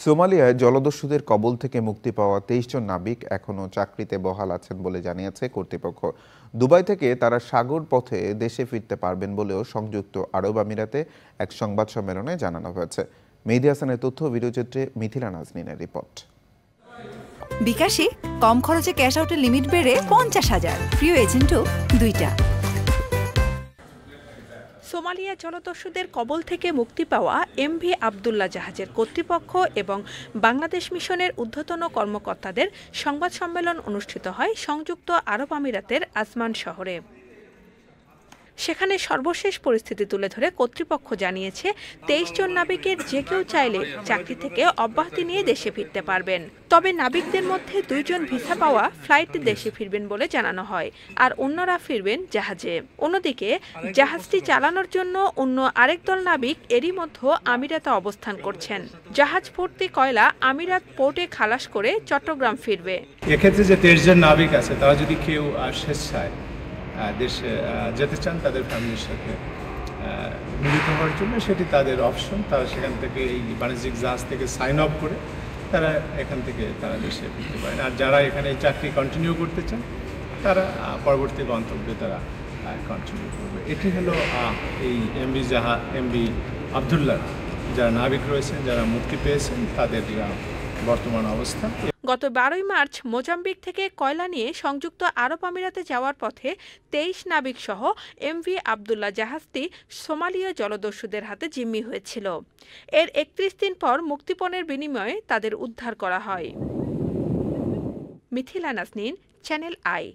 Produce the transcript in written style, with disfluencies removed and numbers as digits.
সোমালিয়ায় জলদস্যুদের কবল থেকে মুক্তি পাওয়া ২৩ জন নাবিক এখনও চাকরিতে বহাল আছেন বলে জানিয়েছে কর্তৃপক্ষ। দুবাই থেকে তারা সাগর পথে দেশে ফিরতে পারবেন বলেও সংযুক্ত আরব আমিরাতে এক সংবাদ সম্মেলনে জানানো হয়েছে। মেহেদী হাসানের তথ্য, ভিডিওচিত্রে মিথিলা নাজনীনের রিপোর্ট। বিকাশে কম খরচে ক্যাশ আউটের লিমিট বেড়ে ৫০,০০০, প্রিয় এজেন্টও ২টা। সোমালিয়া জলদস্যুদের কবল থেকে মুক্তি পাওয়া এমভি আবদুল্লাহ জাহাজের কর্তৃপক্ষ এবং বাংলাদেশ মিশনের ঊর্ধ্বতন কর্মকর্তাদের সংবাদ সম্মেলন অনুষ্ঠিত হয় সংযুক্ত আরব আমিরাতের আজমান শহরে। সেখানে সর্বশেষ পরিস্থিতি তুলে ধরে কর্তৃপক্ষ জানিয়েছে ২৩ জন নাবিকের যে কেউ চাইলে চাকরি থেকে অব্যাহতি নিয়ে দেশে ফিরতে পারবেন। তবে নাবিকদের মধ্যে ২ জন ভিসা পাওয়া ফ্লাইটে দেশে ফিরবেন বলে জানানো হয়, আর অন্যরা ফিরবেন জাহাজে। অন্যদিকে জাহাজটি চালানোর জন্য অন্য আরেক দল নাবিক এরই মধ্যে আমিরাতে অবস্থান করছেন। জাহাজ ভর্তি কয়লা আমিরাত পোর্টে খালাস করে চট্টগ্রাম ফিরবে। এক্ষেত্রে যে ২৩ জন নাবিক আছে তারা যদি কেউ স্বেচ্ছায় দেশে যেতে চান তাদের ফ্যামিলির সাথে মিলিত হওয়ার জন্য, সেটি তাদের অপশন। তারা সেখান থেকে এই বাণিজ্যিক জাহাজ থেকে সাইন আপ করে তারা এখান থেকে তারা দেশে ফিরতে পারেন। আর যারা এখানে চাকরি কন্টিনিউ করতে চান তারা পরবর্তী গন্তব্যে তারা কন্টিনিউ করবে। এটি হলো এই এমভি আবদুল্লাহ যারা নাবিক রয়েছেন, যারা মুক্তি পেয়েছেন, তাদের বর্তমান অবস্থা। গত ১২ই মার্চ মোজাম্বিক থেকে কয়লা নিয়ে সংযুক্ত আরব আমিরাতে যাওয়ার পথে ২৩ নাবিক সহ এমভি আবদুল্লাহ জাহাজটি সোমালীয় জলদস্যুদের হাতে জিম্মি হয়েছিল। এর ৩১ দিন পর মুক্তিপণের বিনিময়ে তাদের উদ্ধার করা হয়। Mithila Naznin, Channel I.